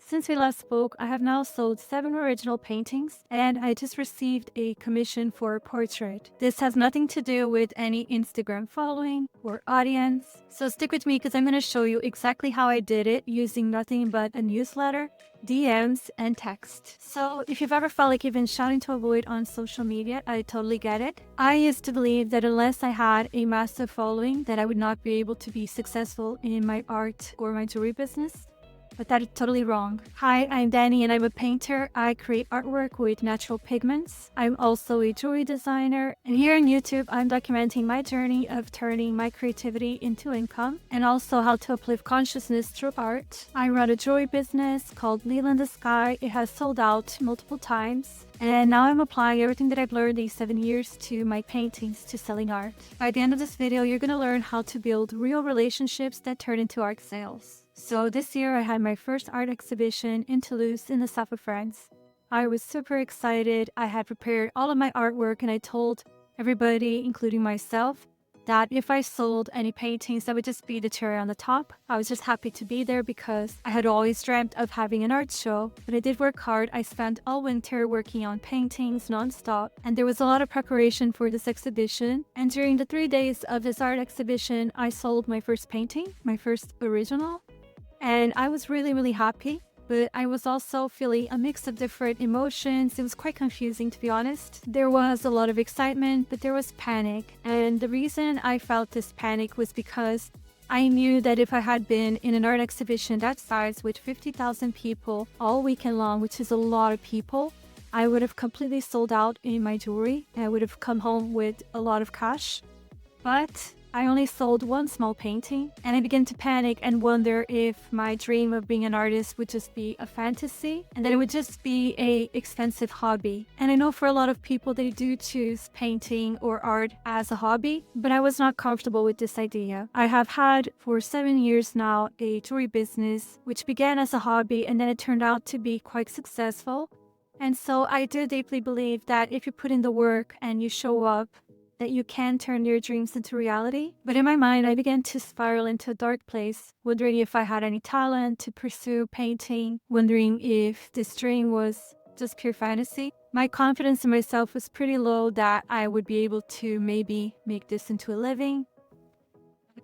Since we last spoke, I have now sold 7 original paintings and I just received a commission for a portrait. This has nothing to do with any Instagram following or audience. So stick with me because I'm going to show you exactly how I did it using nothing but a newsletter, DMs, and text. So if you've ever felt like you've been shouting to avoid on social media, I totally get it. I used to believe that unless I had a massive following, that I would not be able to be successful in my art or my jewelry business. But that is totally wrong. Hi, I'm Danny and I'm a painter. I create artwork with natural pigments. I'm also a jewelry designer. And here on YouTube, I'm documenting my journey of turning my creativity into income and also how to uplift consciousness through art. I run a jewelry business called Lila in the Sky. It has sold out multiple times. And now I'm applying everything that I've learned these 7 years to my paintings, to selling art. By the end of this video, you're going to learn how to build real relationships that turn into art sales. So this year I had my first art exhibition in Toulouse in the south of France. I was super excited. I had prepared all of my artwork and I told everybody, including myself, that if I sold any paintings, that would just be the cherry on the top. I was just happy to be there because I had always dreamt of having an art show, but I did work hard. I spent all winter working on paintings nonstop, and there was a lot of preparation for this exhibition. And during the 3 days of this art exhibition, I sold my first painting, my first original. And I was really happy, but I was also feeling a mix of different emotions. It was quite confusing, to be honest. There was a lot of excitement, but there was panic. And the reason I felt this panic was because I knew that if I had been in an art exhibition that size with 50,000 people all weekend long, which is a lot of people, I would have completely sold out in my jewelry and I would have come home with a lot of cash. But I only sold one small painting and I began to panic and wonder if my dream of being an artist would just be a fantasy and that it would just be a expensive hobby. And I know for a lot of people they do choose painting or art as a hobby, but I was not comfortable with this idea. I have had for 7 years now a jewelry business which began as a hobby and then it turned out to be quite successful. And so I do deeply believe that if you put in the work and you show up, that you can turn your dreams into reality. But in my mind, I began to spiral into a dark place, wondering if I had any talent to pursue painting, wondering if this dream was just pure fantasy. My confidence in myself was pretty low that I would be able to maybe make this into a living.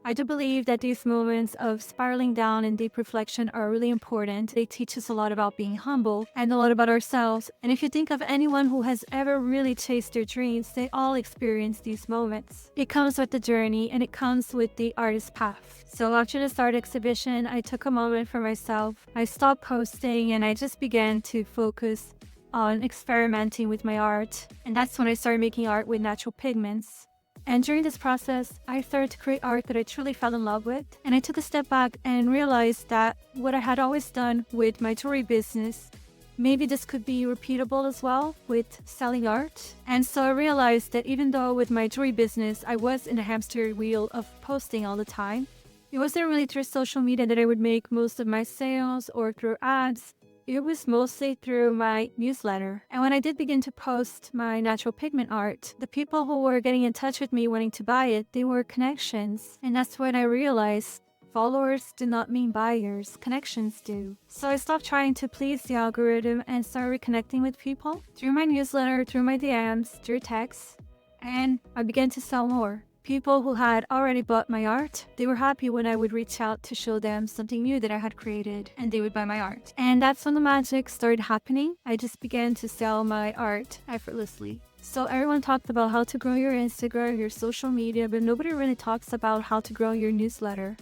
I do believe that these moments of spiraling down and deep reflection are really important. They teach us a lot about being humble and a lot about ourselves. And if you think of anyone who has ever really chased their dreams, they all experience these moments. It comes with the journey and it comes with the artist's path. So after this art exhibition, I took a moment for myself. I stopped posting and I just began to focus on experimenting with my art. And that's when I started making art with natural pigments. And during this process, I started to create art that I truly fell in love with. And I took a step back and realized that what I had always done with my jewelry business, maybe this could be repeatable as well with selling art. And so I realized that even though with my jewelry business, I was in a hamster wheel of posting all the time, it wasn't really through social media that I would make most of my sales or through ads. It was mostly through my newsletter. And when I did begin to post my natural pigment art, the people who were getting in touch with me wanting to buy it, they were connections. And that's when I realized followers do not mean buyers, connections do. So I stopped trying to please the algorithm and started reconnecting with people through my newsletter, through my DMs, through texts, and I began to sell more. People who had already bought my art, they were happy when I would reach out to show them something new that I had created and they would buy my art. And that's when the magic started happening. I just began to sell my art effortlessly. So everyone talked about how to grow your Instagram, your social media, but nobody really talks about how to grow your newsletter.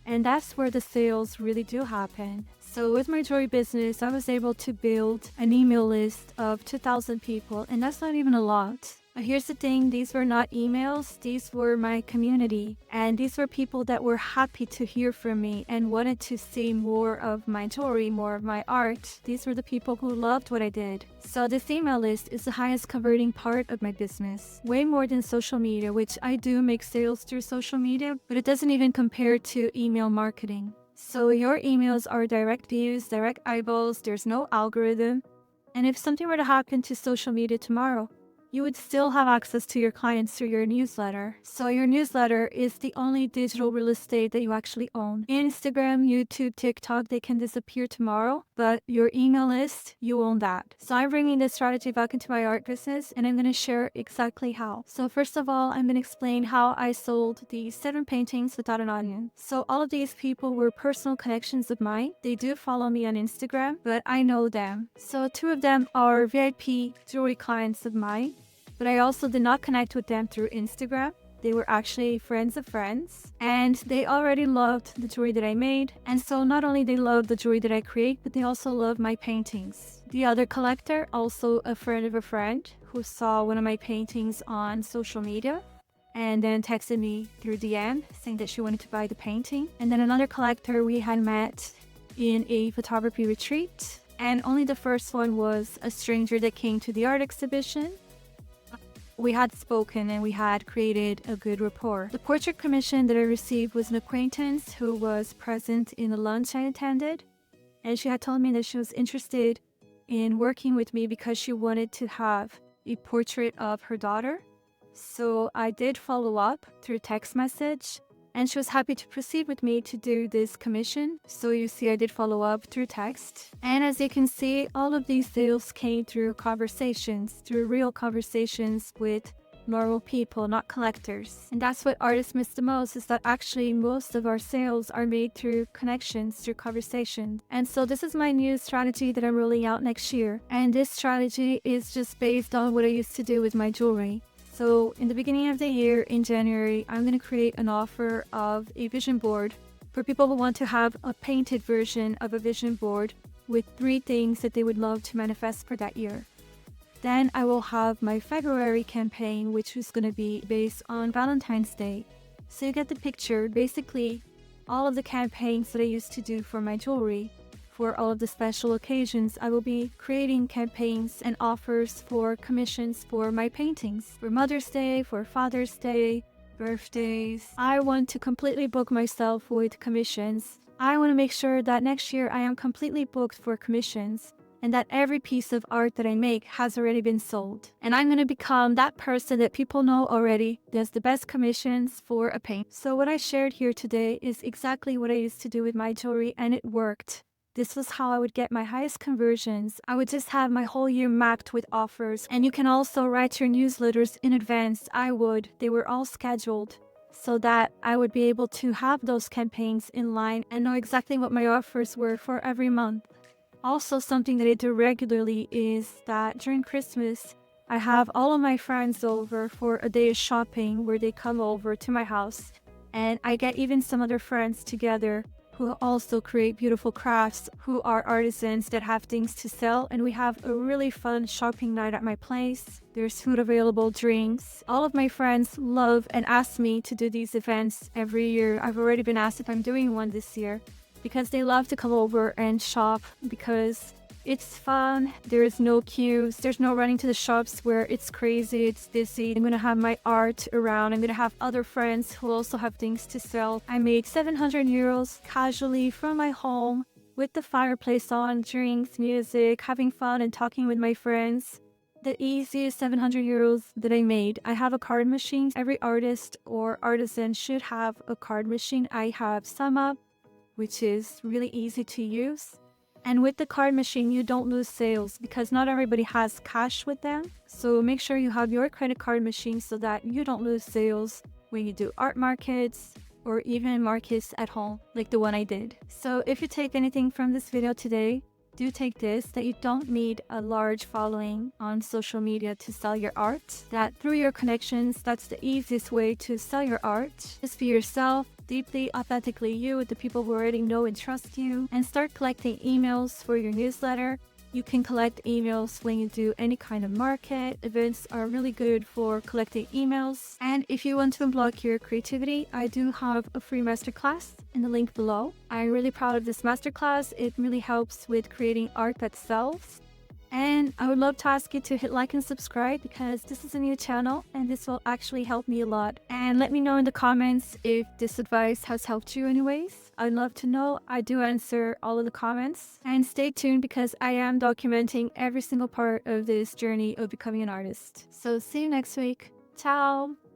And that's where the sales really do happen. So with my jewelry business, I was able to build an email list of 2,000 people, and that's not even a lot. But here's the thing, these were not emails, these were my community. And these were people that were happy to hear from me and wanted to see more of my jewelry, more of my art. These were the people who loved what I did. So this email list is the highest converting part of my business. Way more than social media, which I do make sales through social media, but it doesn't even compare to email marketing. So your emails are direct views, direct eyeballs, there's no algorithm. And if something were to happen to social media tomorrow, you would still have access to your clients through your newsletter. So your newsletter is the only digital real estate that you actually own. Instagram, YouTube, TikTok, they can disappear tomorrow, but your email list, you own that. So I'm bringing this strategy back into my art business, and I'm going to share exactly how. So first of all, I'm going to explain how I sold the 7 paintings without an audience. So all of these people were personal connections of mine. They do follow me on Instagram, but I know them. So 2 of them are VIP jewelry clients of mine, but I also did not connect with them through Instagram. They were actually friends of friends, and they already loved the jewelry that I made. And so not only they loved the jewelry that I create, but they also love my paintings. The other collector, also a friend of a friend, who saw one of my paintings on social media and then texted me through DM saying that she wanted to buy the painting. And then another collector we had met in a photography retreat, and only the first one was a stranger that came to the art exhibition. We had spoken and we had created a good rapport. The portrait commission that I received was an acquaintance who was present in the lunch I attended, and she had told me that she was interested in working with me because she wanted to have a portrait of her daughter. So I did follow up through text message, and she was happy to proceed with me to do this commission. So you see, I did follow up through text. And as you can see, all of these sales came through conversations, through real conversations with normal people, not collectors. And that's what artists miss the most, is that actually most of our sales are made through connections, through conversations. And so this is my new strategy that I'm rolling out next year. And this strategy is just based on what I used to do with my jewelry. So in the beginning of the year, in January, I'm going to create an offer of a vision board for people who want to have a painted version of a vision board with 3 things that they would love to manifest for that year. Then I will have my February campaign, which is going to be based on Valentine's Day. So you get the picture. Basically, all of the campaigns that I used to do for my jewelry, for all of the special occasions, I will be creating campaigns and offers for commissions for my paintings. For Mother's Day, for Father's Day, birthdays. I want to completely book myself with commissions. I want to make sure that next year I am completely booked for commissions, and that every piece of art that I make has already been sold. And I'm going to become that person that people know already does the best commissions for a paint. So what I shared here today is exactly what I used to do with my jewelry, and it worked. This was how I would get my highest conversions. I would just have my whole year mapped with offers. And you can also write your newsletters in advance. They were all scheduled so that I would be able to have those campaigns in line and know exactly what my offers were for every month. Also, something that I do regularly is that during Christmas, I have all of my friends over for a day of shopping where they come over to my house. And I get even some other friends together who also create beautiful crafts, who are artisans that have things to sell, and we have a really fun shopping night at my place. There's food available, drinks. All of my friends love and ask me to do these events every year. I've already been asked if I'm doing one this year because they love to come over and shop because it's fun. There is no queues. There's no running to the shops where it's crazy, it's busy. I'm gonna have my art around. I'm gonna have other friends who also have things to sell. I made 700 euros casually from my home with the fireplace on, drinks, music, having fun and talking with my friends. The easiest 700 euros that I made. I have a card machine. Every artist or artisan should have a card machine. I have SumUp, which is really easy to use. And with the card machine, you don't lose sales because not everybody has cash with them. So make sure you have your credit card machine so that you don't lose sales when you do art markets or even markets at home like the one I did. So if you take anything from this video today, do take this, that you don't need a large following on social media to sell your art. That through your connections, that's the easiest way to sell your art. Just be yourself, deeply, authentically you, with the people who already know and trust you, and start collecting emails for your newsletter. You can collect emails when you do any kind of market. Events are really good for collecting emails. And if you want to unblock your creativity, I do have a free masterclass in the link below. I'm really proud of this masterclass. It really helps with creating art that sells. And I would love to ask you to hit like and subscribe because this is a new channel and this will actually help me a lot. And let me know in the comments if this advice has helped you anyways. I'd love to know. I do answer all of the comments. And stay tuned because I am documenting every single part of this journey of becoming an artist. So see you next week. Ciao!